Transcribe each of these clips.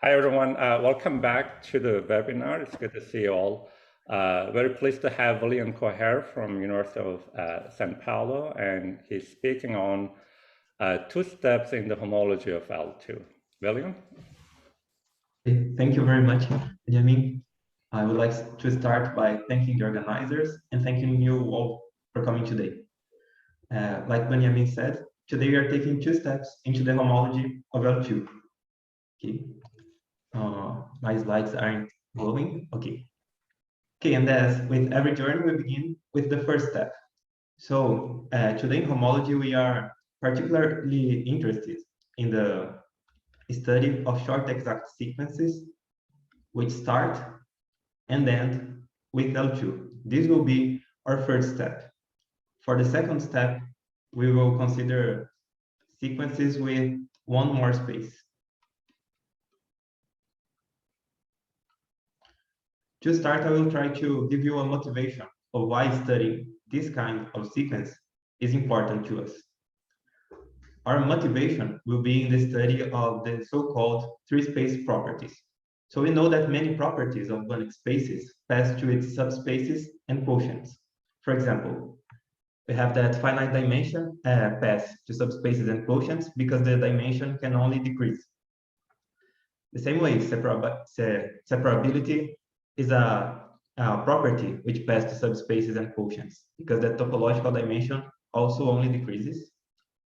Hi, everyone. Welcome back to the webinar. It's good to see you all. Very pleased to have Willian Correa from University of São Paulo, and he's speaking on two steps in the homology of L2. William? Thank you very much, Benjamin. I would like to start by thanking the organizers and thanking you all for coming today. Like Benjamin said, today we are taking two steps into the homology of L2. Okay. My slides aren't glowing. Okay. Okay, and as with every journey, we begin with the first step. So today in homology, we are particularly interested in the study of short exact sequences which start and end with L2. This will be our first step. For the second step, we will consider sequences with one more space. To start, I will try to give you a motivation of why studying this kind of sequence is important to us. Our motivation will be in the study of the so-called three-space properties. So we know that many properties of Banach spaces pass to its subspaces and quotients. For example, we have that finite dimension pass to subspaces and quotients because the dimension can only decrease. The same way, separability is a property which passes to subspaces and quotients because the topological dimension also only decreases.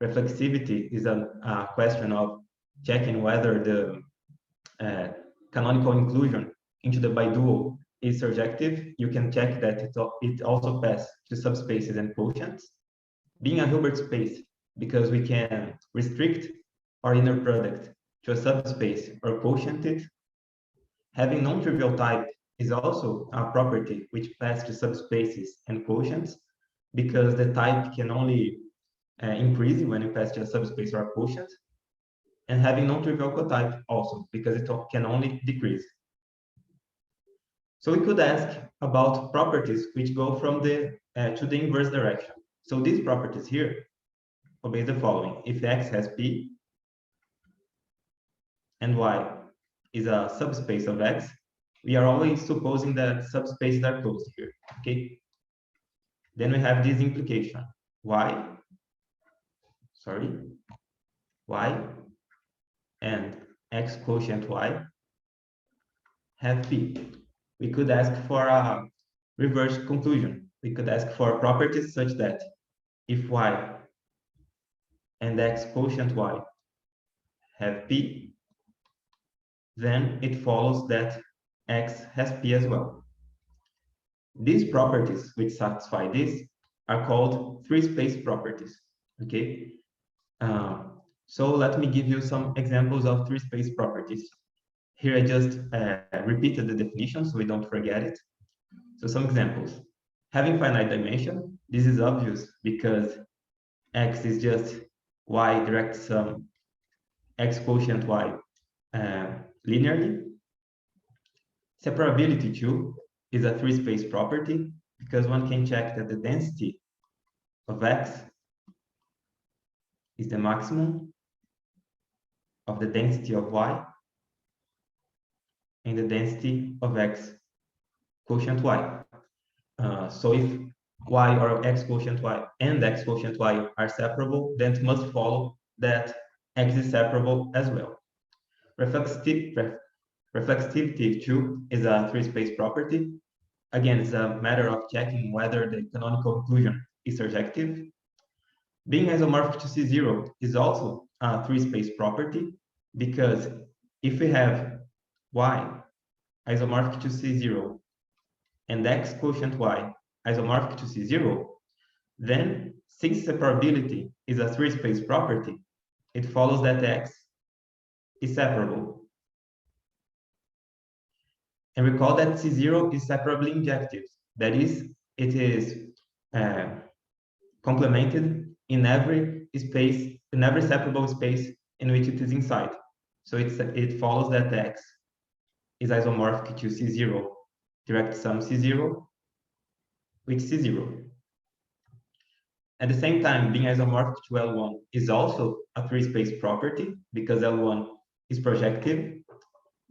Reflexivity is a question of checking whether the canonical inclusion into the bidual is surjective. You can check that it also passes to subspaces and quotients. Being a Hilbert space, because we can restrict our inner product to a subspace or quotient it. Having non-trivial type is also a property which passes to subspaces and quotients, because the type can only increase when you pass to a subspace or a quotient. And having non-trivial cotype also, because it can only decrease. So we could ask about properties which go from the to the inverse direction. So these properties here obey the following: if X has P and Y is a subspace of X, we are always supposing that subspaces are closed here. Okay. Then we have this implication: Y and X quotient Y have P. We could ask for a reverse conclusion. We could ask for properties such that if Y and X quotient Y have P, then it follows that X has P as well. These properties which satisfy this are called three-space properties. Okay. So let me give you some examples of three-space properties. Here I just repeated the definition so we don't forget it. So some examples. Having finite dimension, this is obvious because X is just Y direct sum X quotient Y linearly. Separability too is a three-space property because one can check that the density of X is the maximum of the density of Y and the density of X quotient Y. So if Y or X quotient Y and X quotient Y are separable, then it must follow that X is separable as well. Reflexivity too is a three-space property. Again, it's a matter of checking whether the canonical inclusion is surjective. Being isomorphic to C0 is also a three-space property because if we have Y isomorphic to C0 and X quotient Y isomorphic to C0, then since separability is a three-space property, it follows that X is separable. And recall that C0 is separably injective. That is, it is complemented in every space, in every separable space in which it is inside. So it follows that X is isomorphic to C0, direct sum C0 with C0. At the same time, being isomorphic to L1 is also a three-space property because L1 is projective.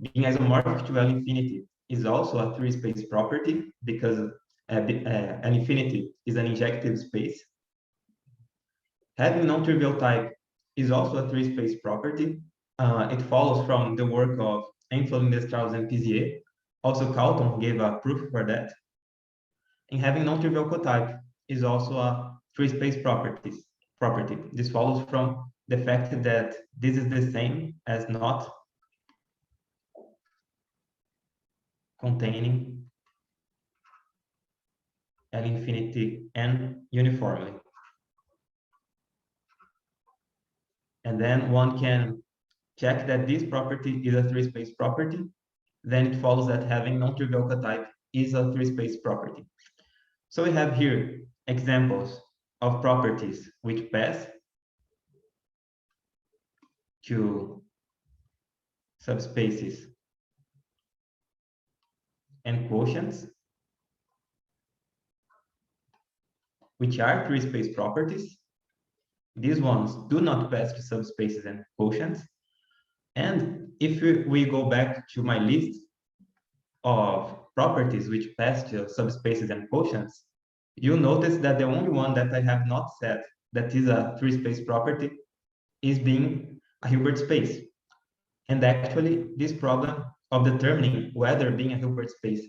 being isomorphic to L infinity is also a three-space property because L infinity is an injective space. Having non-trivial type is also a three-space property. It follows from the work of Enflo, Lindenstrauss, and Pisier. Also, Kalton gave a proof for that. And having non-trivial cotype is also a three-space property. This follows from the fact that this is the same as not containing L infinity n uniformly. And then one can check that this property is a three-space property. Then it follows that having non-trivial cotype is a three-space property. So we have here examples of properties which pass to subspaces and quotients, which are three-space properties. These ones do not pass to subspaces and quotients. And if we go back to my list of properties which pass to subspaces and quotients, you'll notice that the only one that I have not said that is a three-space property is being a Hilbert space. And actually, this problem of determining whether being a Hilbert space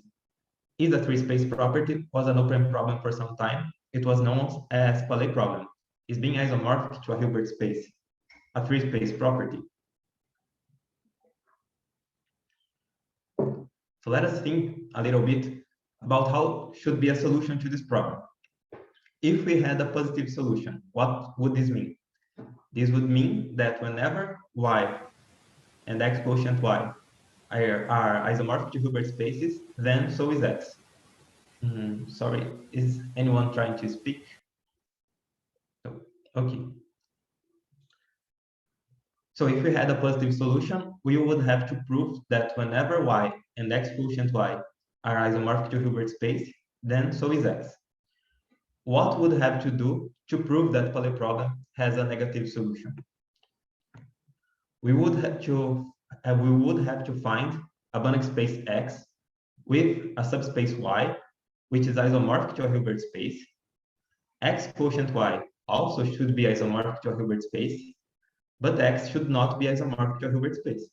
is a three-space property was an open problem for some time. It was known as Palais Problem. Is being isomorphic to a Hilbert space a three-space property? So let us think a little bit about how should be a solution to this problem. If we had a positive solution, what would this mean? This would mean that whenever y and x quotient y are isomorphic to Hilbert spaces, then so is x. Sorry, is anyone trying to speak? No. Okay. So if we had a positive solution, we would have to prove that whenever y and x quotient y are isomorphic to Hilbert space, then so is x. What would have to do to prove that Palais problem has a negative solution? We would have to find a Banach space X with a subspace Y, which is isomorphic to a Hilbert space. X quotient Y also should be isomorphic to a Hilbert space, but X should not be isomorphic to a Hilbert space.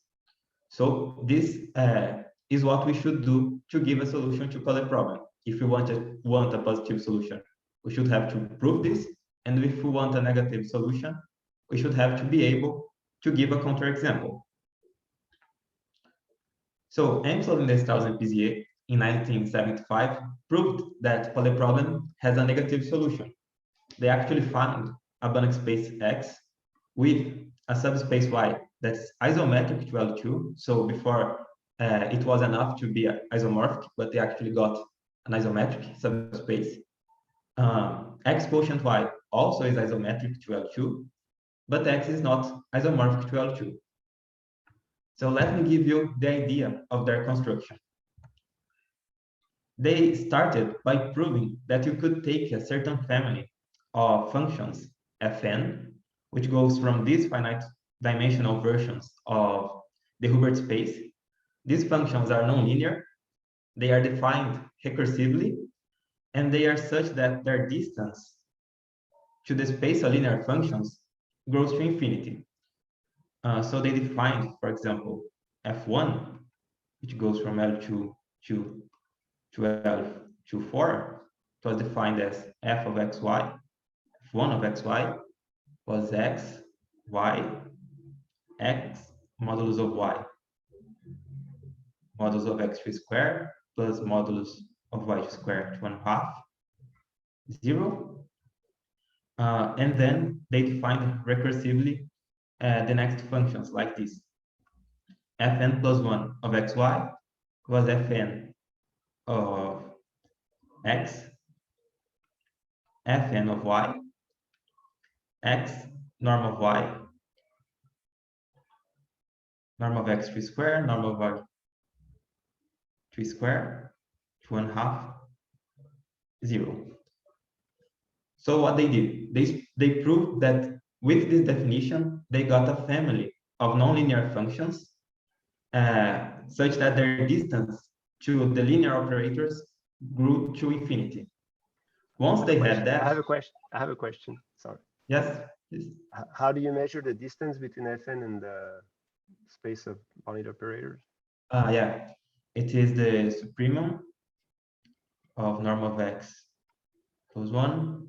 So this is what we should do to give a solution to Palais problem. If we want a positive solution, we should have to prove this, and if we want a negative solution, we should have to be able to give a counterexample. So Enflo, Lindenstrauss, and Pisier in 1975 proved that Palais problem has a negative solution. They actually found a Banach space X with a subspace Y that's isometric to L2. So before it was enough to be isomorphic, but they actually got an isometric subspace. X quotient Y also is isometric to L2, but X is not isomorphic to L2. So let me give you the idea of their construction. They started by proving that you could take a certain family of functions, Fn, which goes from these finite dimensional versions of the Hilbert space. These functions are nonlinear. They are defined recursively, and they are such that their distance to the space of linear functions grows to infinity. So they defined, for example, F1, which goes from L2 to L to 4, it was defined as f of xy. F1 of xy was x, y, x modulus of y, modulus of x3 squared plus modulus of y squared to 1/2, 0. And then they defined recursively the next functions like this. Fn plus 1 of xy was Fn of x, Fn of y, x norm of y, norm of x3 squared, norm of y3 squared to 1/2, 0. So what they did, they proved that with this definition, they got a family of nonlinear functions such that their distance to the linear operators grew to infinity. Once they had that, I have a question. Sorry. Yes, please. How do you measure the distance between Fn and the space of bounded operators? Yeah, it is the supremum of norm of x plus 1,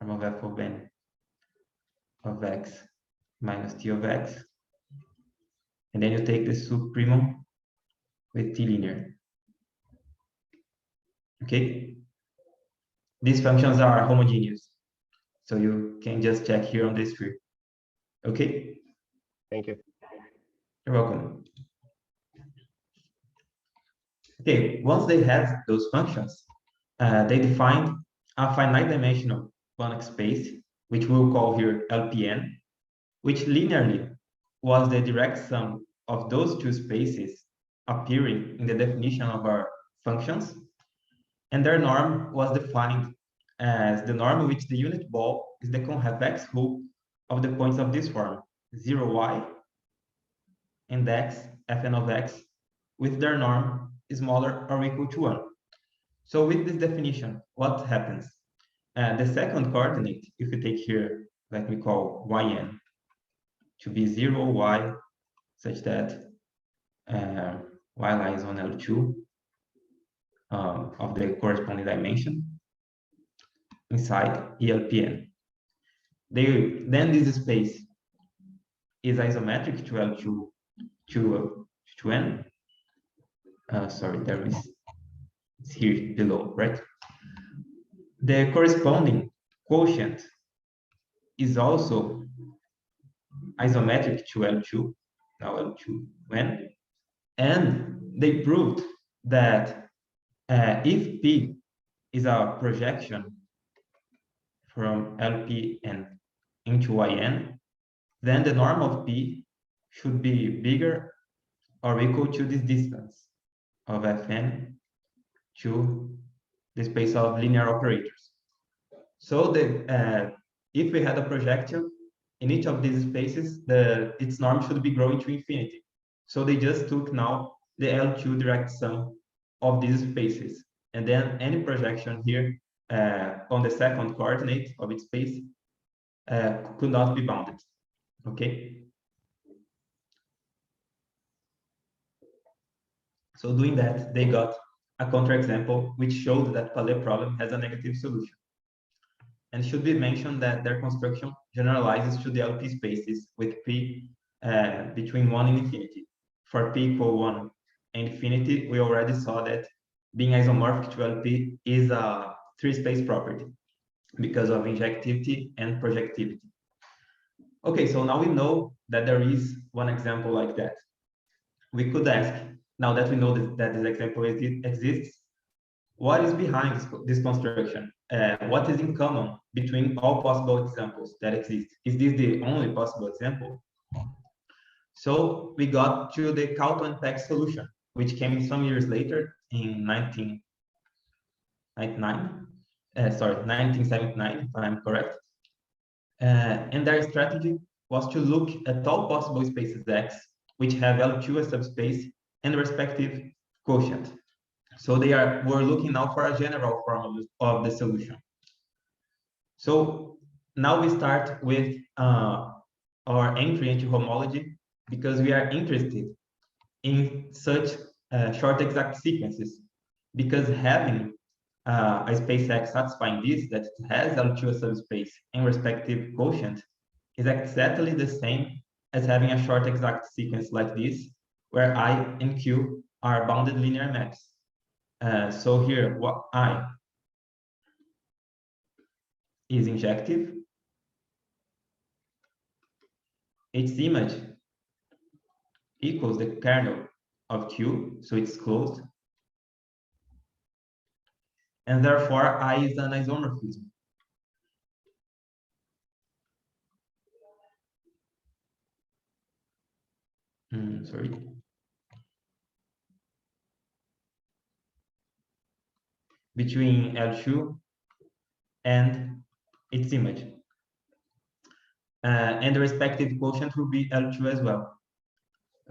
norm of f of n of x minus t of x, and then you take the supremum with t linear. Okay? These functions are homogeneous, so you can just check here on the sphere. Okay? Thank you. You're welcome. Okay, once they have those functions, they defined a finite dimensional Banach space, which we'll call here LPN, which linearly was the direct sum of those two spaces appearing in the definition of our functions. And their norm was defined as the norm in which the unit ball is the convex hoop of the points of this form, 0y and x, fn of x, with their norm smaller or equal to 1. So with this definition, what happens? The second coordinate, if we take here, let me call yn, to be 0, y, such that y lies on L2 of the corresponding dimension inside ELPN. Then this space is isometric to L2 to n. Sorry, there is it's here below, right? The corresponding quotient is also isometric to L2, now L2 n, and they proved that if P is a projection from LPN into YN, then the norm of P should be bigger or equal to this distance of Fn to the space of linear operators. So if we had a projection in each of these spaces, its norm should be growing to infinity. So they just took now the L2 direct sum of these spaces, and then any projection here on the second coordinate of its space could not be bounded. Okay. So doing that, they got a counterexample which showed that Palais problem has a negative solution. And it should be mentioned that their construction generalizes to the LP spaces with P between 1 and infinity. For P equal 1 and infinity, we already saw that being isomorphic to LP is a three-space property because of injectivity and projectivity. Okay, so now we know that there is one example like that. We could ask, now that we know that this example exists, what is behind this construction? What is in common between all possible examples that exist? Is this the only possible example? So we got to the Kalton and Peck solution, which came some years later in 1979, if I'm correct. And their strategy was to look at all possible spaces X, which have L2 as subspace and respective quotient. So they were looking now for a general form of the solution. So now we start with our entry into homology because we are interested in such short exact sequences, because having a space X satisfying this, that it has L2 subspace and respective quotient, is exactly the same as having a short exact sequence like this, where I and Q are bounded linear maps. So here, what I is injective, its image equals the kernel of Q, so it's closed, and therefore I is an isomorphism. Sorry. Between L2 and its image. And the respective quotient will be L2 as well.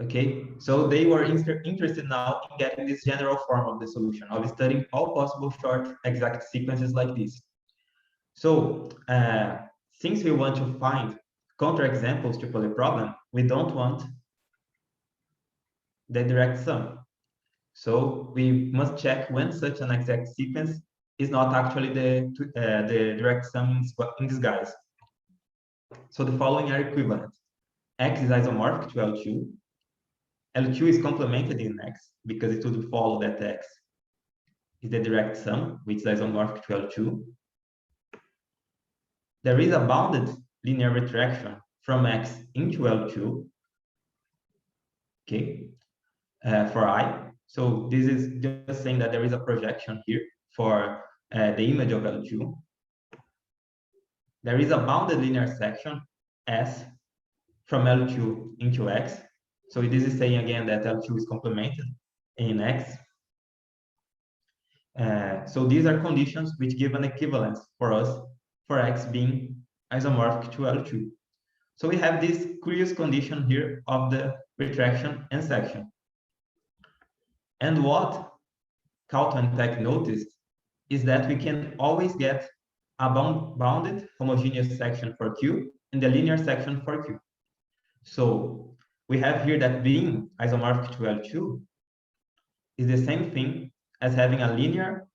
Okay, so they were interested now in getting this general form of the solution, of studying all possible short exact sequences like this. So since we want to find counterexamples to Palais problem, we don't want the direct sum. So we must check when such an exact sequence is not actually the direct sum in disguise. So the following are equivalent. X is isomorphic to L2. L2 is complemented in X because it would follow that X is the direct sum, which is isomorphic to L2. There is a bounded linear retraction from X into L2, okay, for I. So this is just saying that there is a projection here for the image of L2. There is a bounded linear section S from L2 into X. So this is saying again that L2 is complemented in X. So these are conditions which give an equivalence for us for X being isomorphic to L2. So we have this curious condition here of the retraction and section. And what Kalton and Peck noticed is that we can always get a bounded homogeneous section for Q and the linear section for Q. So we have here that being isomorphic to L2 is the same thing as having a linear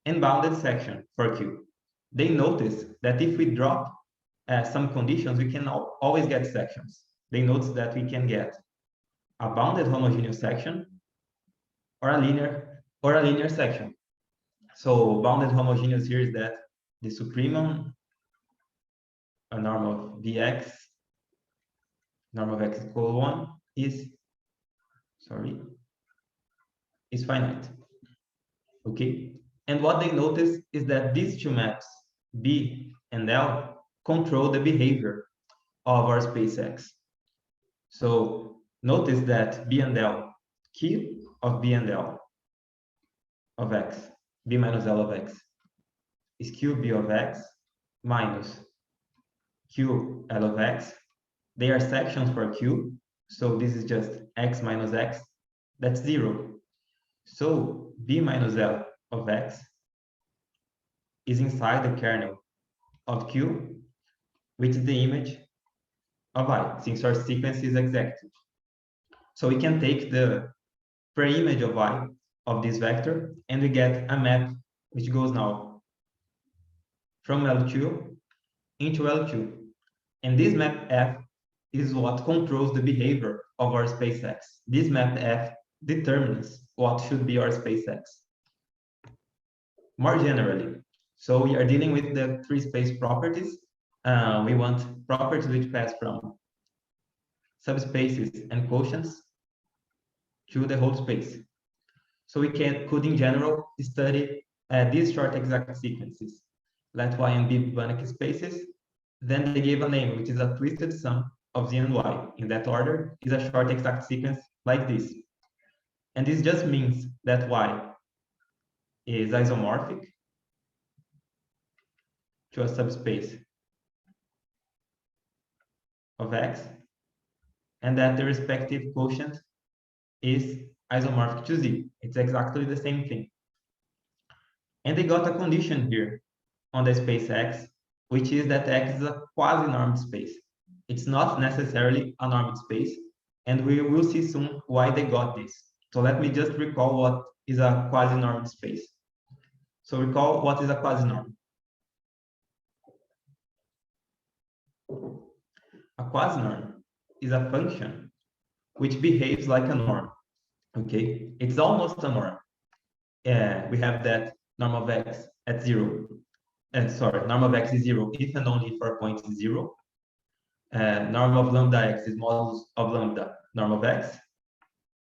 and bounded section for Q. They notice that if we drop some conditions, we can always get sections. They notice that we can get a bounded homogeneous section or a linear section. So bounded homogeneous here is that the supremum, a norm of Bx, norm of x equal 1 is finite. Okay, and what they notice is that these two maps, B and L, control the behavior of our space X. So notice that B and L, Q of B and L of X, B minus L of X, is Q B of X minus Q L of X. They are sections for Q, so this is just X minus X, that's 0. So B minus L of X is inside the kernel of Q, which is the image of I, since our sequence is executive. So we can take the pre-image of I of this vector, and we get a map which goes now from L2 into L2. And this map F is what controls the behavior of our space X. This map F determines what should be our space X. More generally, so we are dealing with the three space properties. We want properties which pass from subspaces and quotients to the whole space. So we could in general study these short exact sequences. Let Y and B be Banach spaces. Then they gave a name, which is a twisted sum of Z and Y. In that order is a short exact sequence like this. And this just means that Y is isomorphic to a subspace of X, and that the respective quotient is isomorphic to Z. It's exactly the same thing. And they got a condition here on the space X, which is that X is a quasi-normed space. It's not necessarily a normed space, and we will see soon why they got this. So let me just recall what is a quasi-normed space. So recall what is a quasi-norm. A quasi-norm is a function which behaves like a norm. Okay, it's almost a norm. We have that norm of x at 0. Norm of x is 0 if and only for point 0. Norm of lambda x is modulus of lambda norm of x.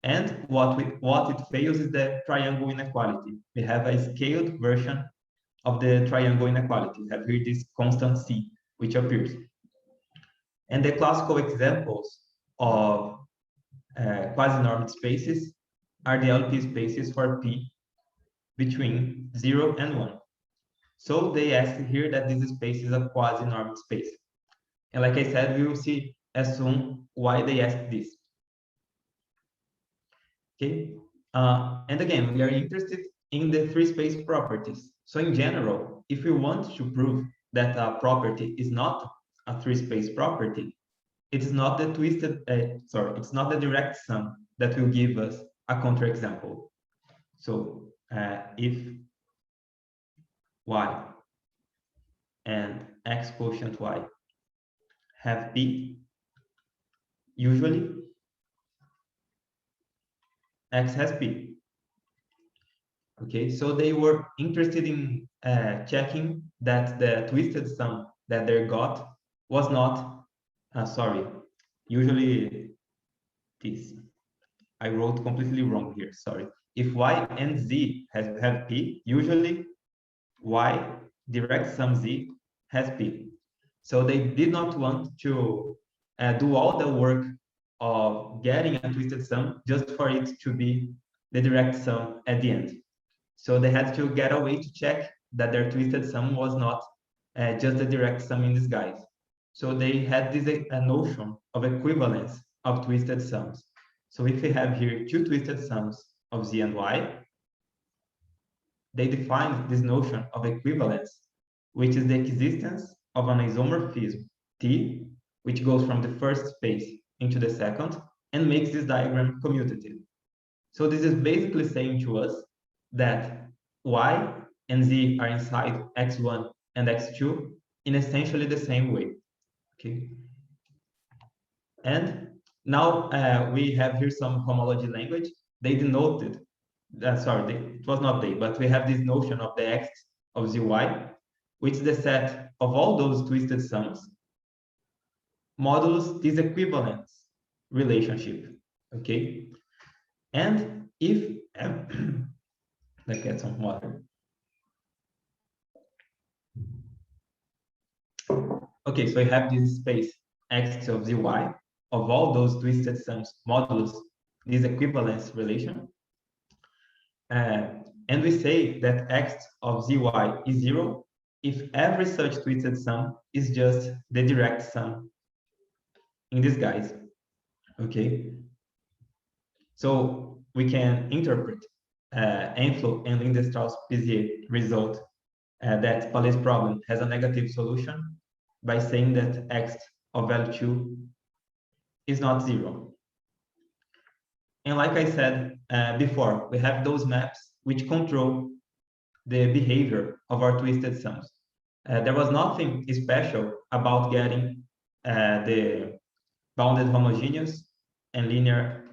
And what it fails is the triangle inequality. We have a scaled version of the triangle inequality. We have here this constant c, which appears. And the classical examples of quasi-normed spaces are the LP spaces for P between 0 and 1. So they ask here that this space is a quasi-normed space. And like I said, we will see as soon why they ask this. Okay, and again, we are interested in the free space properties. So in general, if we want to prove that a property is not a free space property, it is not the it's not the direct sum that will give us a counterexample. So if y and x quotient y have p, usually x has p. Okay, so they were interested in checking that the twisted sum that they got was not, sorry, usually this. I wrote completely wrong here, sorry. If y and z have p, usually y direct sum z has p. So they did not want to do all the work of getting a twisted sum just for it to be the direct sum at the end. So they had to get a way to check that their twisted sum was not just the direct sum in disguise. So they had this notion of equivalence of twisted sums. So if we have here two twisted sums of z and y, they define this notion of equivalence, which is the existence of an isomorphism T, which goes from the first space into the second and makes this diagram commutative. So this is basically saying to us that y and z are inside x1 and x2 in essentially the same way. Okay. And now we have here some homology language. They denoted, it was not they, but we have this notion of the x of zy, which is the set of all those twisted sums modulus this equivalence relationship. Okay. And if let's get some water. Okay, so we have this space x of zy of all those twisted sums modulus this equivalence relation. And we say that x of zy is 0 if every such twisted sum is just the direct sum in disguise. Okay, so we can interpret Enflo and Lindenstrauss Pisier result that Palais problem has a negative solution by saying that x of value 2 is not 0. And like I said before, we have those maps which control the behavior of our twisted sums. There was nothing special about getting the bounded homogeneous and linear.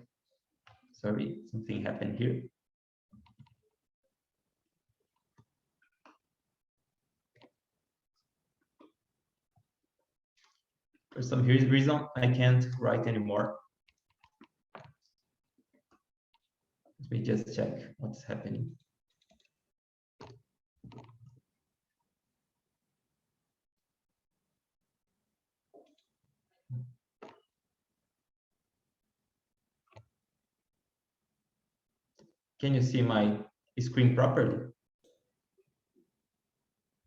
Sorry, something happened here. For some reason, I can't write anymore. Let me just check what's happening. Can you see my screen properly?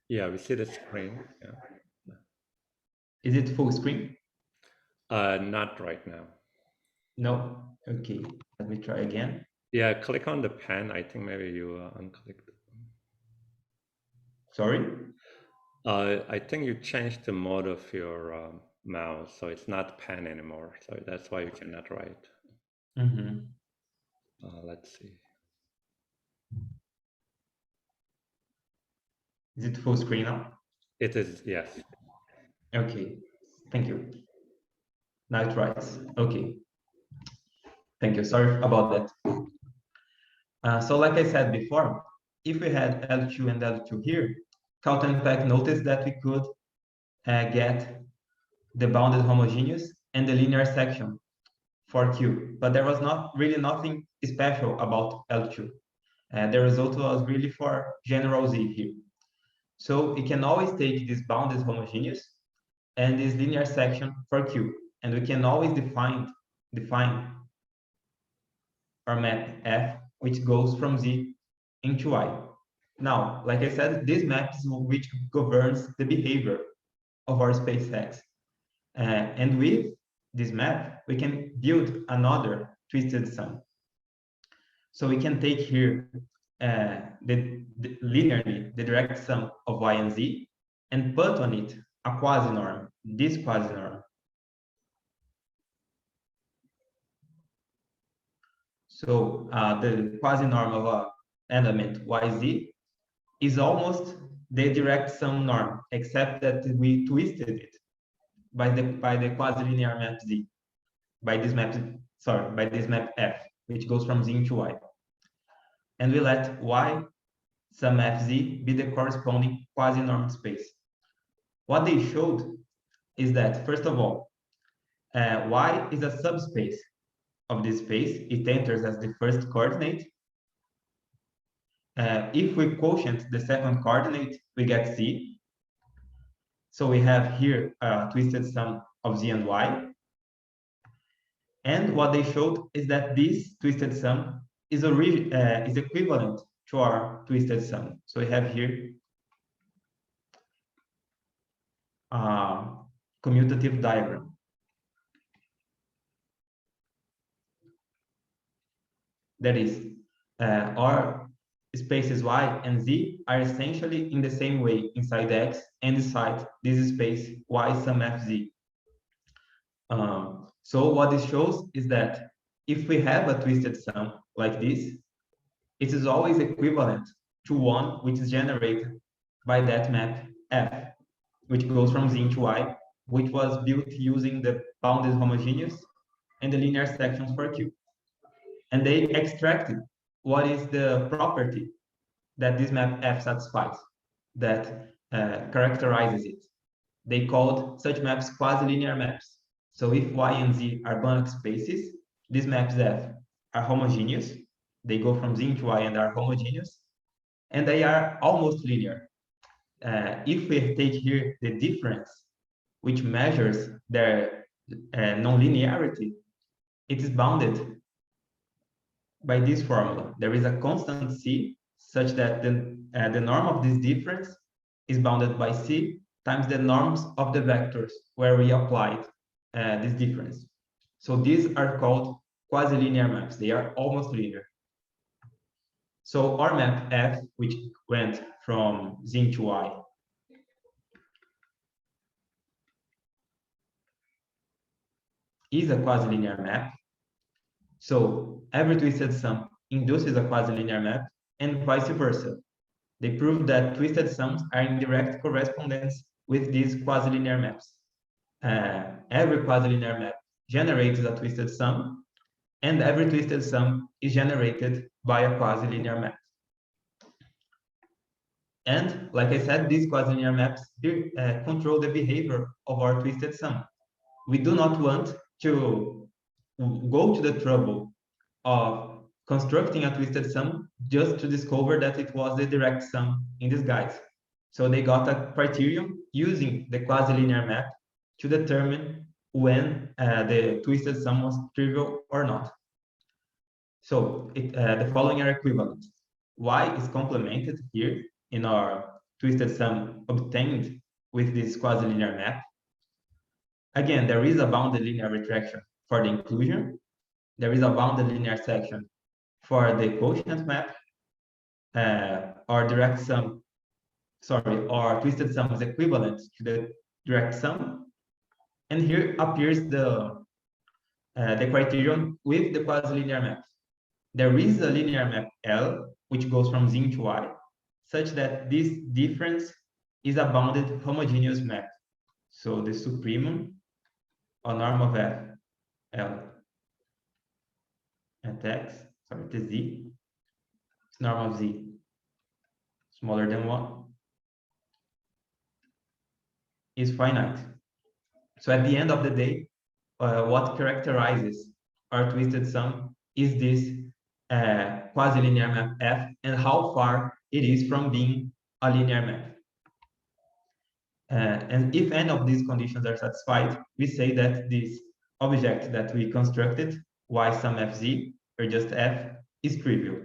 Yeah, we see the screen. Yeah. Is it full screen? Not right now. No? Okay, let me try again. Yeah, click on the pen. I think maybe you unclicked. Sorry? I think you changed the mode of your mouse, so it's not pen anymore. So that's why you cannot write. Mm-hmm. Let's see. Is it full screen now? It is, yes. Okay, thank you. Now it writes. Okay. Thank you. Sorry about that. So like I said before, if we had L2 and L2 here, Kalton and Peck noticed that we could get the bounded homogeneous and the linear section for Q, but there was not really nothing special about L2. The result was really for general Z here. So we can always take this bounded homogeneous and this linear section for Q, and we can always define our map F, which goes from Z into Y. Now, like I said, this map is which governs the behavior of our space X. And with this map, we can build another twisted sum. So we can take here linearly the direct sum of y and z and put on it a quasi-norm, this quasi-norm. So the quasi-norm of an element yz is almost the direct sum norm, except that we twisted it by the quasi-linear map z, by this map f, which goes from z into y. And we let y sum fz be the corresponding quasi-normed space. What they showed is that, first of all, y is a subspace of this space. It enters as the first coordinate. If we quotient the second coordinate, we get z. So we have here a twisted sum of z and y. And what they showed is that this twisted sum is equivalent to our twisted sum. So we have here a commutative diagram. That is, our spaces y and z are essentially in the same way inside X and inside this space y sum fz. So what this shows is that if we have a twisted sum like this, it is always equivalent to one which is generated by that map F, which goes from Z into Y, which was built using the bounded homogeneous and the linear sections for Q. And they extracted what is the property that this map F satisfies, that characterizes it. They called such maps quasi-linear maps. So if Y and Z are Banach spaces, these maps F are homogeneous. They go from Z into Y and are homogeneous, and they are almost linear. If we take here the difference, which measures their nonlinearity, it is bounded by this formula. There is a constant C such that the norm of this difference is bounded by C times the norms of the vectors where we applied this difference. So these are called quasi-linear maps. They are almost linear. So our map F, which went from Z to Y, is a quasi-linear map. So every twisted sum induces a quasi-linear map, and vice versa. They prove that twisted sums are in direct correspondence with these quasi-linear maps. Every quasi-linear map generates a twisted sum, and every twisted sum is generated by a quasi-linear map. And like I said, these quasi-linear maps control the behavior of our twisted sum. We do not want to go to the trouble of constructing a twisted sum just to discover that it was the direct sum in disguise. So they got a criterion using the quasi-linear map to determine when the twisted sum was trivial or not. So the following are equivalent. Y is complemented here in our twisted sum obtained with this quasi-linear map. Again, there is a bounded linear retraction for the inclusion. There is a bounded linear section for the quotient map. Our direct sum, our twisted sum is equivalent to the direct sum. And here appears the criterion with the quasi-linear map. There is a linear map L, which goes from Z to Y, such that this difference is a bounded homogeneous map. So the supremum or norm of F, L, at X, the Z, norm of Z, smaller than 1, is finite. So at the end of the day, what characterizes our twisted sum is this quasi-linear map F and how far it is from being a linear map. And if any of these conditions are satisfied, we say that this object that we constructed, y sum fz, or just f, is trivial.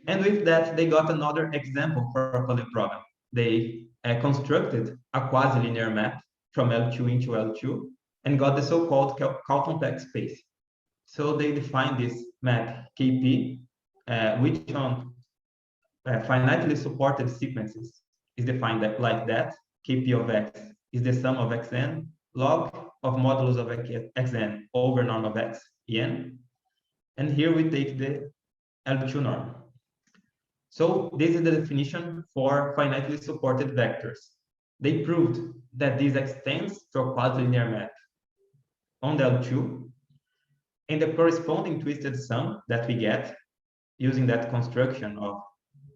And with that, they got another example for a Palais problem. They constructed a quasi-linear map from L2 into L2 and got the so-called Kalton-Peck space. So they define this map KP, which on finitely supported sequences is defined like that. KP of x is the sum of xn log of modulus of xn over norm of x en. And here we take the L2 norm. So this is the definition for finitely supported vectors. They proved that this extends to a quadilinear map on the L2, and the corresponding twisted sum that we get using that construction of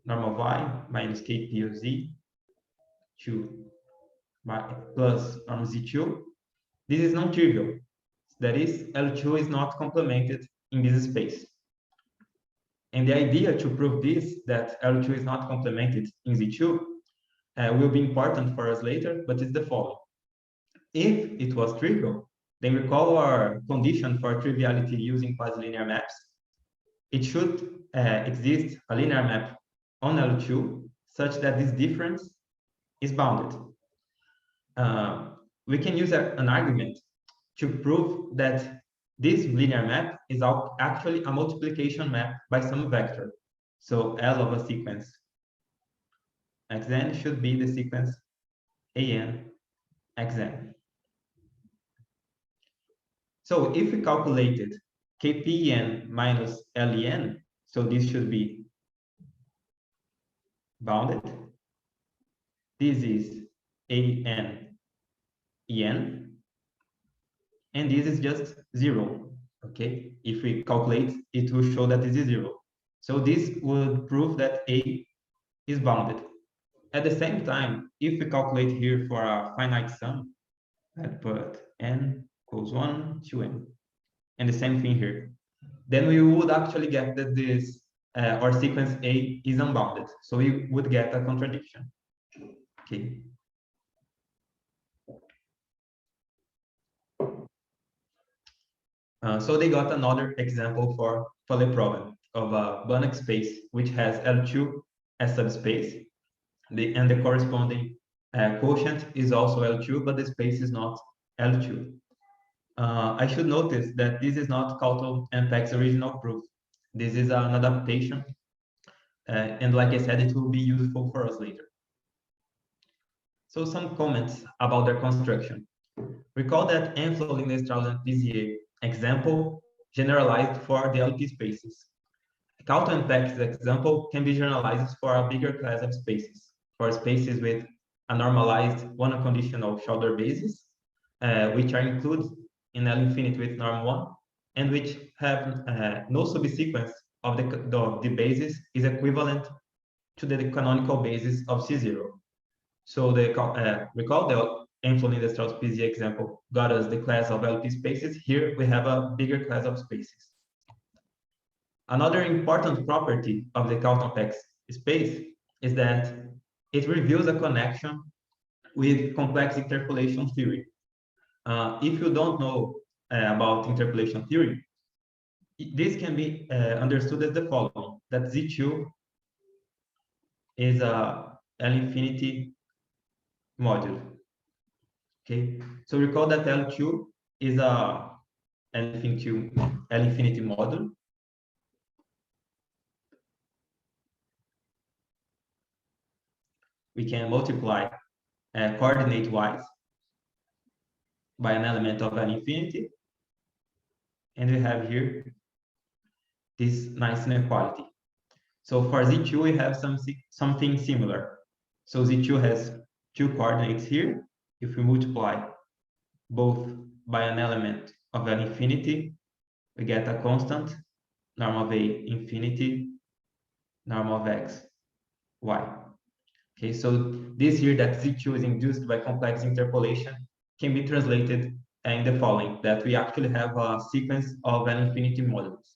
norm of y minus kp of z 2 plus norm z2, this is non-trivial. That is, L2 is not complemented in this space. And the idea to prove this, that L2 is not complemented in Z2, will be important for us later, but it's the following. If it was trivial, then recall our condition for triviality using quasilinear maps. It should exist a linear map on L2 such that this difference is bounded. We can use an argument to prove that this linear map is actually a multiplication map by some vector. So L of a sequence xn should be the sequence an xn. So if we calculated kpn minus len, so this should be bounded. This is an en. And this is just 0, okay? If we calculate, it will show that this is 0. So this would prove that A is bounded. At the same time, if we calculate here for a finite sum, I put n equals 1 to n, and the same thing here, then we would actually get that this, our sequence A is unbounded. So we would get a contradiction, okay? So they got another example for Palais Problem of a Banach space which has L2 as subspace, and the corresponding quotient is also L2, but the space is not L2. I should notice that this is not Kalton and Peck's original proof. This is an adaptation, and like I said, it will be useful for us later. So some comments about their construction. Recall that Enflo, Lindenstrauss, and Pisier example generalized for the LP spaces. Kalton and Peck's example can be generalized for a bigger class of spaces, for spaces with a normalized one-conditional Schauder basis, which are included in L infinity with norm 1, and which have no subsequence of the basis is equivalent to the canonical basis of C0. So recall the Enflo, Lindenstrauss, Pisier example got us the class of LP spaces. Here we have a bigger class of spaces. Another important property of the Kalton-Peck space is that it reveals a connection with complex interpolation theory. If you don't know about interpolation theory, this can be understood as the following: that Z2 is a L infinity module. Okay, so recall that L2 is a L infinity module. We can multiply coordinate-wise by an element of L infinity, and we have here this nice inequality. So for Z2, we have something similar. So Z2 has two coordinates here. If we multiply both by an element of L infinity, we get a constant, norm of A infinity, norm of X, Y. Okay, so this here that Z2 is induced by complex interpolation can be translated in the following, that we actually have a sequence of L infinity modules.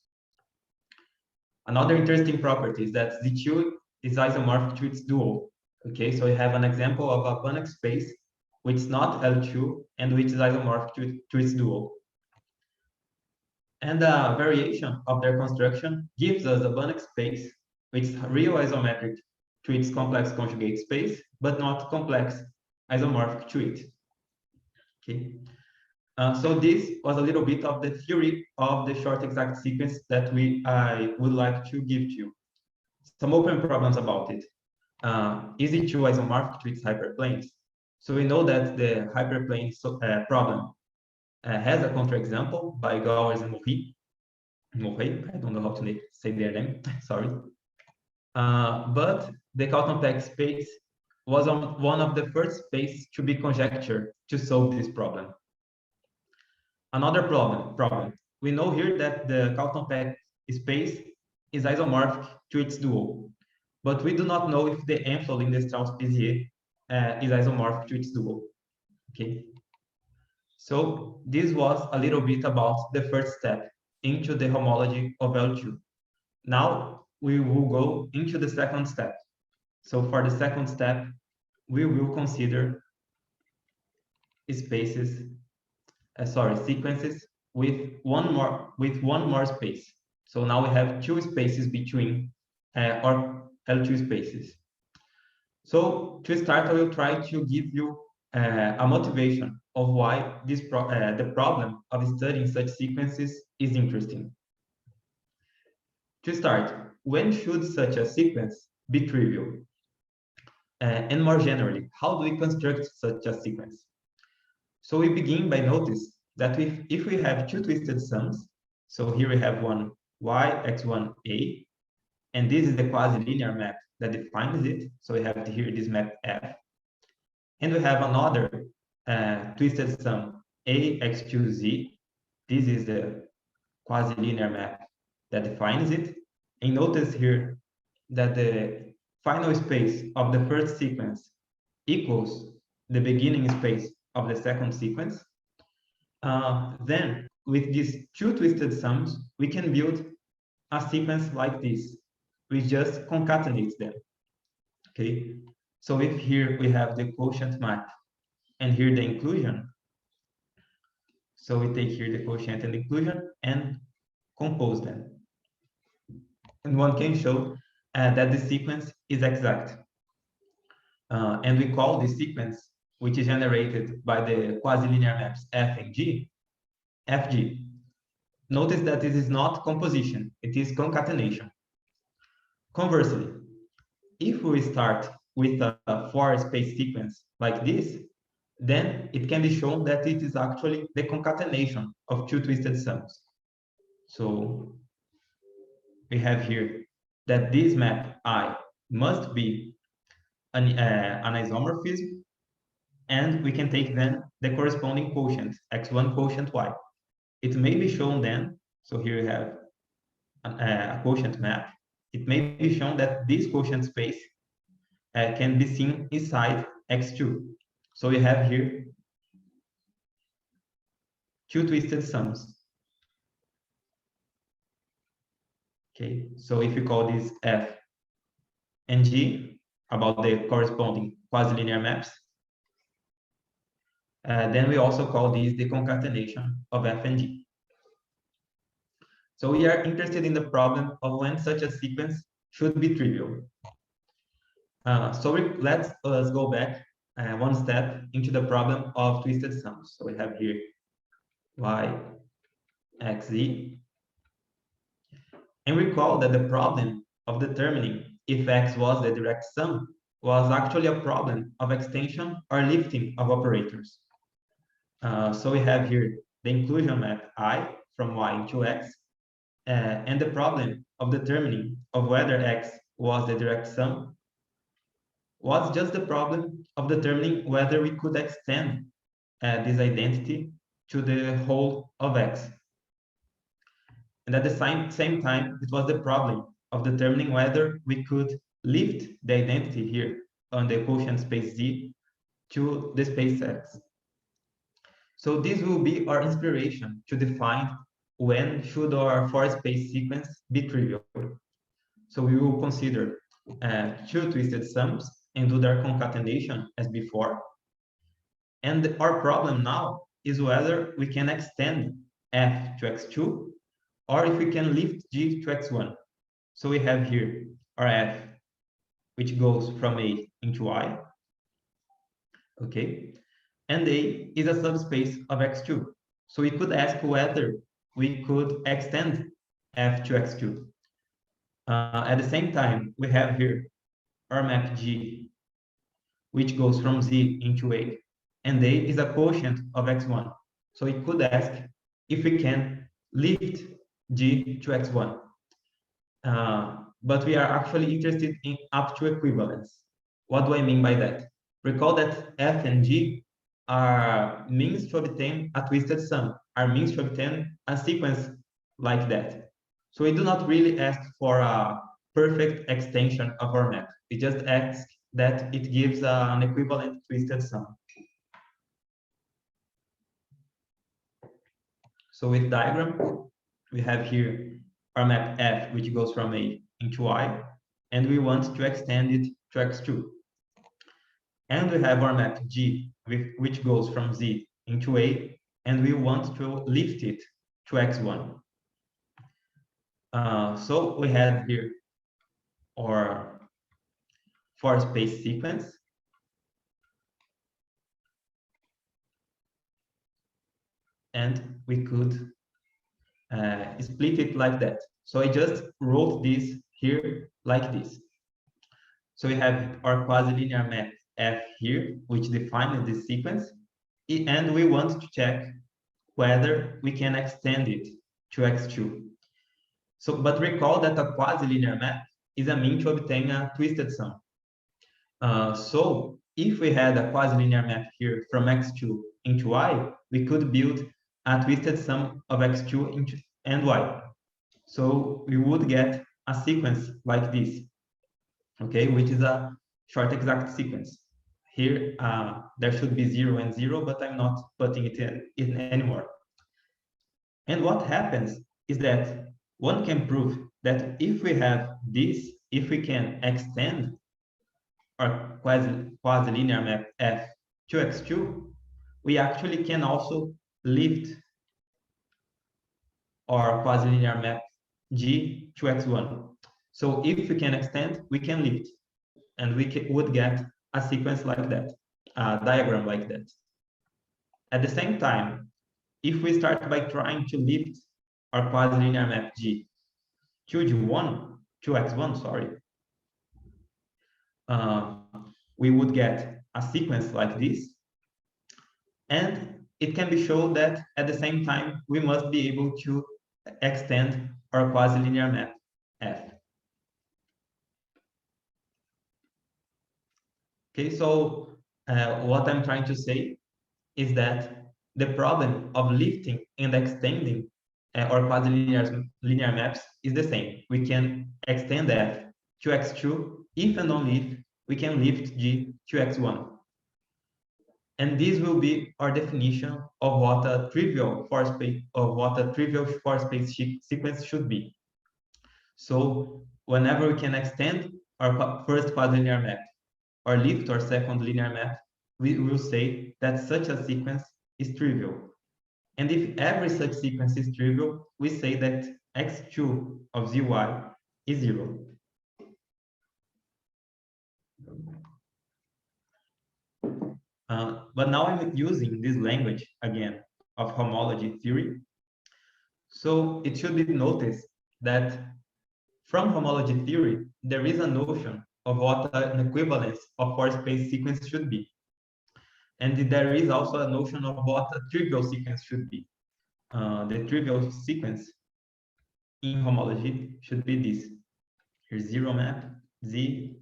Another interesting property is that Z2 is isomorphic to its dual. Okay, so we have an example of a Banach space which is not L2 and which is isomorphic to its dual. And a variation of their construction gives us a Banach space which is real isometric to its complex conjugate space, but not complex isomorphic to it. Okay. So this was a little bit of the theory of the short exact sequence that I would like to give to you. Some open problems about it. Is it two isomorphic to its hyperplanes? So we know that the hyperplane problem has a counterexample by Gowers and Morey. I don't know how to say their name, sorry. But the Kalton-Peck space was one of the first space to be conjectured to solve this problem. Another problem. We know here that the Kalton-Peck space is isomorphic to its dual, but we do not know if the Enflo Lindenstrauss Pisier is isomorphic to its dual. Okay. So this was a little bit about the first step into the homology of L2. Now we will go into the second step. So for the second step, we will consider sequences with one more space. So now we have two spaces between our L2 spaces. So to start, I will try to give you a motivation of why the problem of studying such sequences is interesting. To start, when should such a sequence be trivial? And more generally, how do we construct such a sequence? So we begin by notice that if we have two twisted sums, so here we have one y, x1, a, and this is the quasi-linear map that defines it. So we have here this map F. And we have another twisted sum a, x2, z. This is the quasi-linear map that defines it. And notice here that the final space of the first sequence equals the beginning space of the second sequence. Then with these two twisted sums, we can build a sequence like this. We just concatenate them. Okay. So if here we have the quotient map and here the inclusion, so we take here the quotient and inclusion and compose them. And one can show that the sequence is exact. And we call this sequence, which is generated by the quasi-linear maps F and G, FG. Notice that this is not composition, it is concatenation. Conversely, if we start with a 4-space sequence like this, then it can be shown that it is actually the concatenation of two twisted sums. So we have here that this map I must be an isomorphism, and we can take then the corresponding quotient, x1 quotient y. It may be shown then, so here we have a quotient map. It may be shown that this quotient space can be seen inside x2. So we have here two twisted sums. Okay, so if you call this F and G about the corresponding quasi-linear maps, then we also call this the concatenation of F and G. So we are interested in the problem of when such a sequence should be trivial. Let's go back one step into the problem of twisted sums. So we have here y, x, z. And recall that the problem of determining if x was the direct sum was actually a problem of extension or lifting of operators. So we have here the inclusion map I from y into x, and the problem of determining of whether x was the direct sum was just the problem of determining whether we could extend this identity to the whole of x. And at the same time, it was the problem of determining whether we could lift the identity here on the quotient space Z to the space X. So this will be our inspiration to define when should our 4-space sequence be trivial. So we will consider two twisted sums and do their concatenation as before. And our problem now is whether we can extend F to X2 or if we can lift G to X1. So we have here our F, which goes from A into I. Okay. And A is a subspace of X2. So we could ask whether we could extend F to X2. At the same time, we have here our map G, which goes from Z into A, and A is a quotient of X1. So we could ask if we can lift G to X1. But we are actually interested in up to equivalence. What do I mean by that? Recall that F and G are means to obtain a twisted sum, are means to obtain a sequence like that. So we do not really ask for a perfect extension of our map. We just ask that it gives an equivalent twisted sum. So with diagram, we have here our map F, which goes from A into Y, and we want to extend it to X2. And we have our map G, which goes from Z into A, and we want to lift it to X1. So we have here our four-space sequence. And we could split it like that. So I just wrote this here like this. So we have our quasilinear map F here, which defines this sequence, and we want to check whether we can extend it to X2. So, but recall that a quasilinear map is a mean to obtain a twisted sum. So if we had a quasilinear map here from X2 into Y, we could build a twisted sum of X2 into and Y. So we would get a sequence like this, okay, which is a short exact sequence. Here, there should be 0 and 0, but I'm not putting it in anymore. And what happens is that one can prove that if we have this, if we can extend our quasi-linear map F to X2, we actually can also lift our quasi-linear map G to X1. So if we can extend, we can lift, and we would get a sequence like that, a diagram like that. At the same time, if we start by trying to lift our quasi-linear map G to X1, sorry, we would get a sequence like this, and it can be shown that at the same time we must be able to extend our quasi-linear map F. Okay, so what I'm trying to say is that the problem of lifting and extending our quasi-linear maps is the same. We can extend F to X2 if and only if we can lift G to X1. And this will be our definition of what a trivial four-space sequence should be. So whenever we can extend our first quadrilinear map or lift our second linear map, we will say that such a sequence is trivial. And if every such sequence is trivial, we say that x2 of zy is 0. But now I'm using this language again of homology theory. So it should be noticed that from homology theory, there is a notion of what an equivalence of four-space sequence should be. And there is also a notion of what a trivial sequence should be. The trivial sequence in homology should be this. Here's 0 map, Z,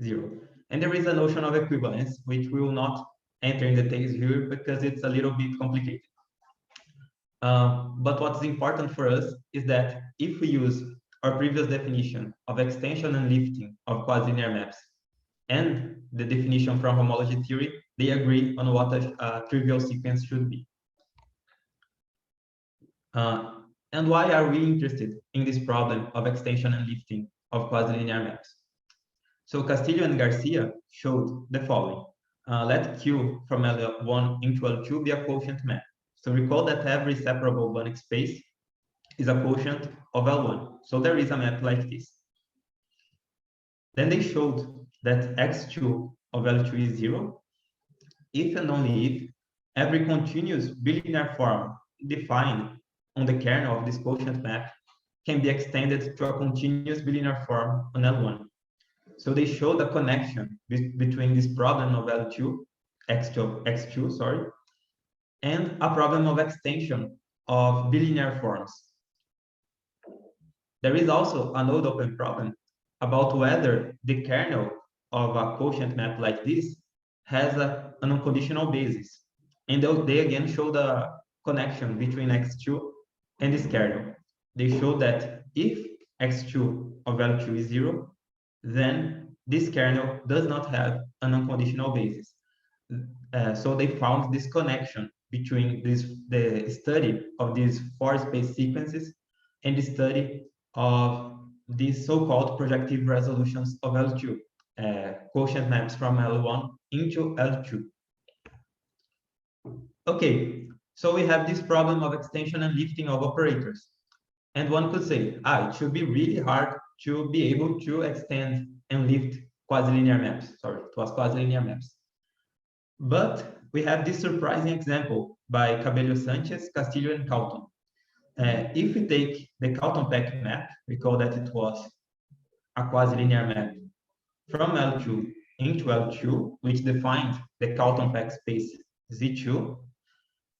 0. And there is a notion of equivalence, which we will not enter in details here because it's a little bit complicated. But what's important for us is that if we use our previous definition of extension and lifting of quasi-linear maps and the definition from homology theory, they agree on what a trivial sequence should be. And why are we interested in this problem of extension and lifting of quasi-linear maps? So Castillo and Garcia showed the following. Let Q from L1 into L2 be a quotient map. So recall that every separable Banach space is a quotient of L1. So there is a map like this. Then they showed that x2 of L2 is 0 if and only if every continuous bilinear form defined on the kernel of this quotient map can be extended to a continuous bilinear form on L1. So they show the connection between this problem of L2, X2, sorry, and a problem of extension of bilinear forms. There is also an old open problem about whether the kernel of a quotient map like this has an unconditional basis. And they again show the connection between X2 and this kernel. They show that if X2 of L2 is 0, then this kernel does not have an unconditional basis. So they found this connection between the study of these 4 space sequences and the study of these so-called projective resolutions of L2, quotient maps from L1 into L2. Okay, so we have this problem of extension and lifting of operators. And one could say, it should be really hard to be able to extend and lift quasilinear maps. Sorry, it was quasilinear maps. But we have this surprising example by Cabello Sanchez, Castillo, and Kalton. If we take the Kalton-Peck map, recall that it was a quasilinear map from L2 into L2, which defined the Kalton-Peck space Z2,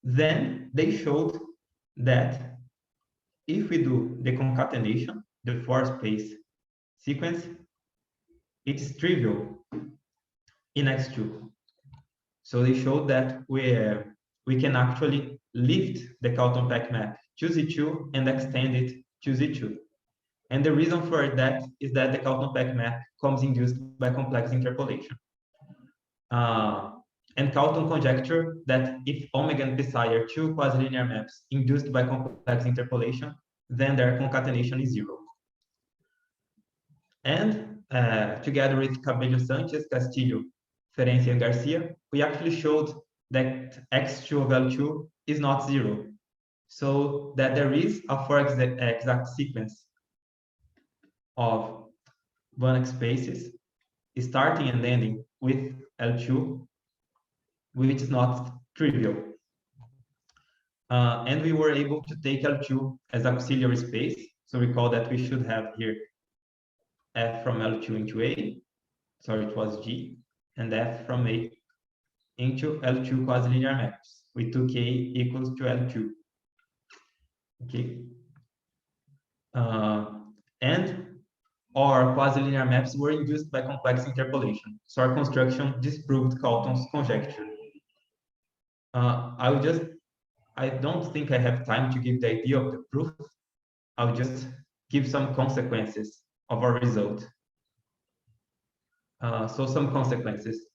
then they showed that if we do the concatenation, the 4-space sequence, it's trivial in X2. So they showed that we can actually lift the Kalton-Peck map to Z2 and extend it to Z2. And the reason for that is that the Kalton-Peck map comes induced by complex interpolation. And Kalton conjecture that if omega and psi are 2 quasilinear maps induced by complex interpolation, then their concatenation is 0. And together with Cabello Sanchez, Castillo, Ferencia, and Garcia, we actually showed that X2 of L2 is not 0. So that there is a 4 exact sequence of Banach spaces starting and ending with L2, which is not trivial. And we were able to take L2 as auxiliary space. So recall that we should have here F from L2 into A. Sorry, it was G. And F from A into L2 quasilinear maps. We took A equals to L2. Okay. And our quasilinear maps were induced by complex interpolation. So our construction disproved Kalton's conjecture. I don't think I have time to give the idea of the proof. I'll just give some consequences of our result. So some consequences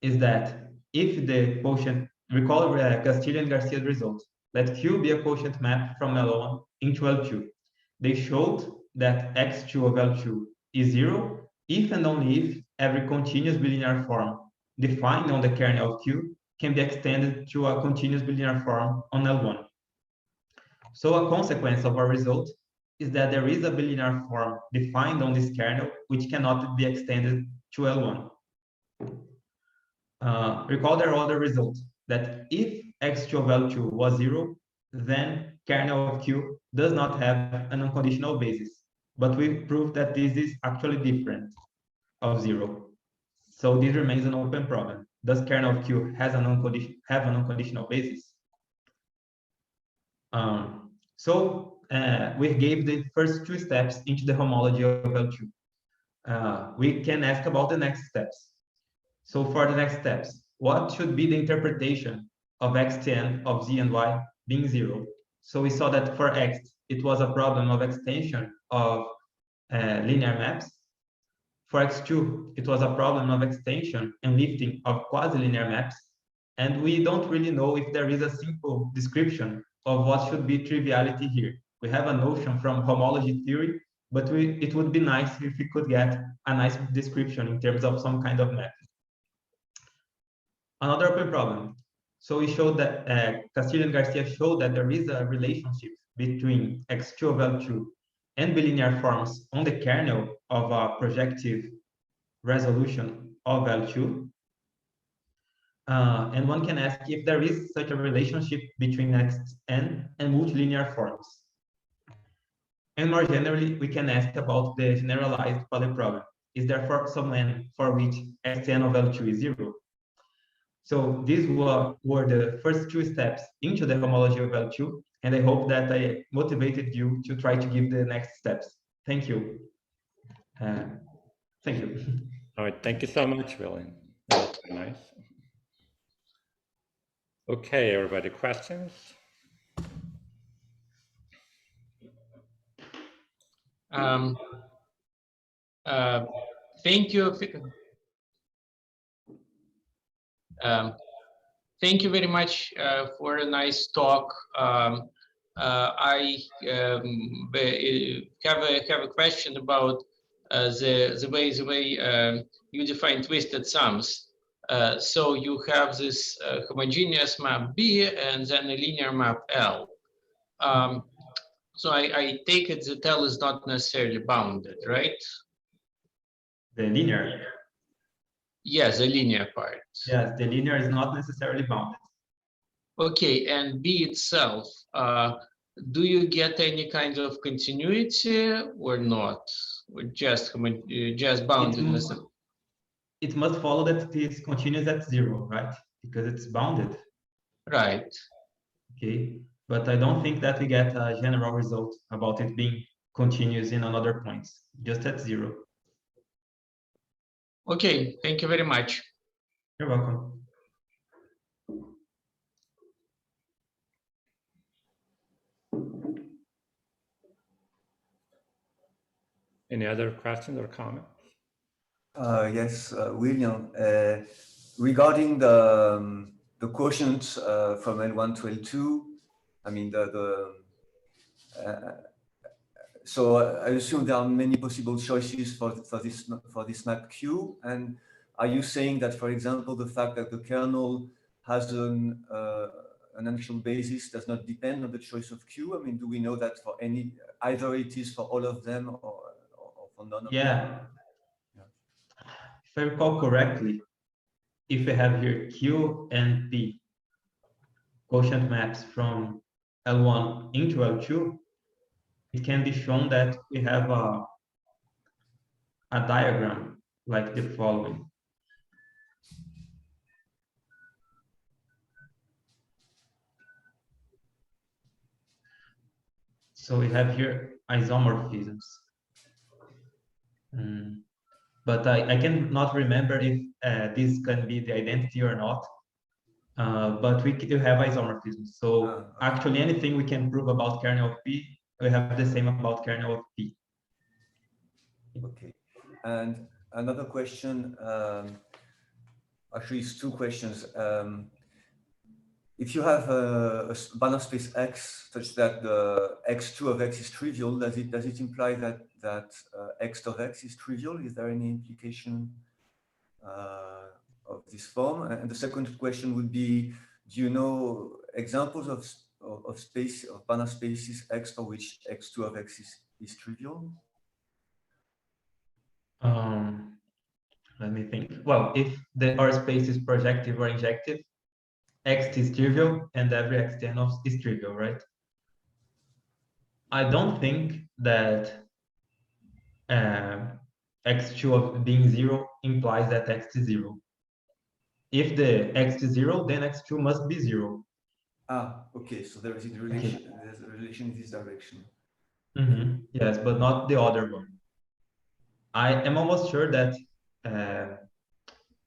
is that if the quotient, recall Castillo and Garcia's result, let Q be a quotient map from L1 into L2. They showed that X2 of L2 is 0 if and only if every continuous bilinear form defined on the kernel of Q can be extended to a continuous bilinear form on L1. So a consequence of our result is that there is a bilinear form defined on this kernel which cannot be extended to L1. Recall their other result, that if X2 of L2 was 0, then kernel of Q does not have an unconditional basis. But we proved that this is actually different of 0. So this remains an open problem. Does kernel of Q have an unconditional basis? We gave the first 2 steps into the homology of L2. We can ask about the next steps. So for the next steps, what should be the interpretation of xtn of z and y being 0? So we saw that for x, it was a problem of extension of linear maps. For x2, it was a problem of extension and lifting of quasi-linear maps. And we don't really know if there is a simple description of what should be triviality here. We have a notion from homology theory, but it would be nice if we could get a nice description in terms of some kind of map. Another open problem. So we showed that Castillo and Garcia showed that there is a relationship between X2 of L2 and bilinear forms on the kernel of a projective resolution of L2. And one can ask if there is such a relationship between xn and multilinear forms. And more generally, we can ask about the generalized Palais problem. Is there some n for which xn of L2 is 0? So these were the first 2 steps into the homology of L2, and I hope that I motivated you to try to give the next steps. Thank you. Thank you. All right, thank you so much, Willian. That was very nice. Okay, everybody, questions? Thank you. Thank you very much for a nice talk. I have a question about the way you define twisted sums. So you have this homogeneous map B and then a linear map L. So I take it that L is not necessarily bounded, right? The linear. Yes, the linear part. Yes, the linear is not necessarily bounded. Okay, and B itself, do you get any kind of continuity or not? Or just boundedness? It must follow that it is continuous at 0, right? Because it's bounded. Right. Okay, but I don't think that we get a general result about it being continuous in another points, just at 0. Okay, thank you very much. You're welcome. Any other questions or comments? Yes, William, regarding the quotient from L1 to L2, I mean so I assume there are many possible choices for this map Q. And are you saying that, for example, the fact that the kernel has an actual basis does not depend on the choice of Q? I mean, do we know that for either it is for all of them or for none of them? Yeah. If I recall correctly, if we have here Q and P quotient maps from L1 into L2, it can be shown that we have a diagram like the following. So we have here isomorphisms. But I cannot remember if this can be the identity or not. But we do have isomorphisms. So actually anything we can prove about kernel of P, we have the same about kernel of P. Okay. And another question, actually it's 2 questions. If you have a Banach space X such that the X2 of X is trivial, does it imply that X of X is trivial? Is there any implication of this form? And the second question would be, do you know examples of Banach spaces X for which X2 of X is trivial? Let me think. Well, if our space is projective or injective, X is trivial and every Xn is trivial, right? I don't think that X2 of being 0 implies that X is 0. If the X is 0, then X2 must be 0. Okay, so there is a relation, okay. There's a relation in this direction. Yes, but not the other one. I am almost sure that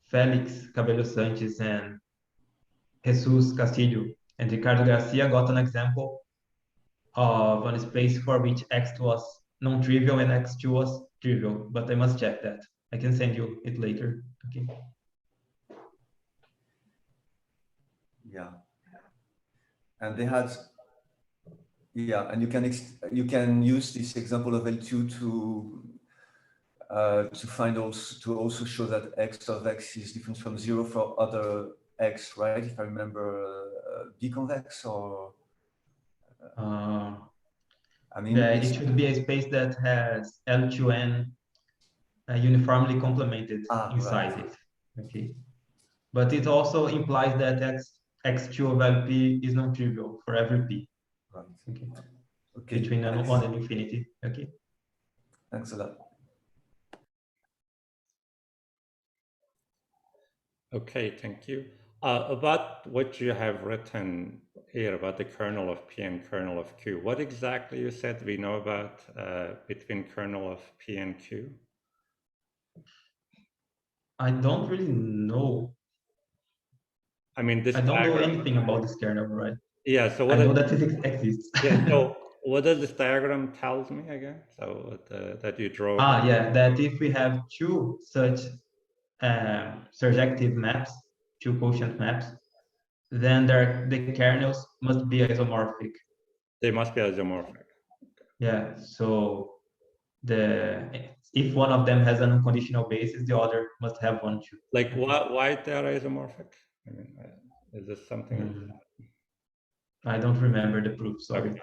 Felix Cabello Sanchez and Jesus Castillo and Ricardo Garcia got an example of a space for which X was non-trivial and X2 was trivial, but I must check that. I can send you it later. Okay. Yeah. And they had, yeah, and you can use this example of L2 to find also show that X of X is different from 0 for other X, right? If I remember, B convex or I mean, yeah, it should be a space that has L2n uniformly complemented inside it. Okay. but it also implies that x2 of LP is non-trivial for every p. Right. Okay. Okay. Between Thanks. 1 and infinity. Okay. Thanks a lot. Okay, thank you. About what you have written here about the kernel of P and kernel of Q, what exactly you said we know about between kernel of P and Q? I don't really know. I mean, this I don't know diagram. anything about this kernel, right? Yeah, so I what know that it exists. yeah, so what does this diagram tells me again? So that you draw. Yeah, that if we have two such surjective maps, two quotient maps, then the kernels must be isomorphic. They must be isomorphic. Yeah, so if one of them has an unconditional basis, the other must have one too. Like why they are isomorphic? I mean, is this something? I don't remember the proof, sorry. Okay.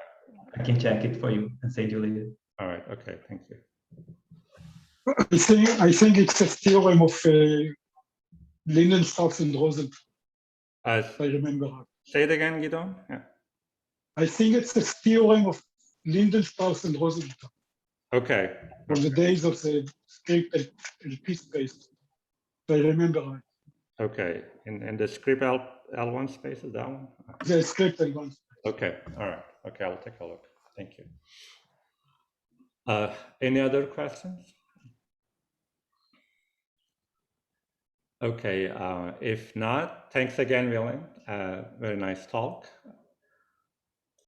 I can check it for you and send you later. All right. Okay. Thank you. I think it's a theorem of Lindenstrauss and Rosenthal, if I remember right. Say it again, Guidon. Yeah. I think it's a theorem of Lindenstrauss and Rosenthal Okay. from the days of the script LP space, if I remember right. Okay. In the script L1 space is that one? The script L1. Okay. All right. Okay. I'll take a look. Thank you. Any other questions? Okay. If not, thanks again, Willian. Very nice talk.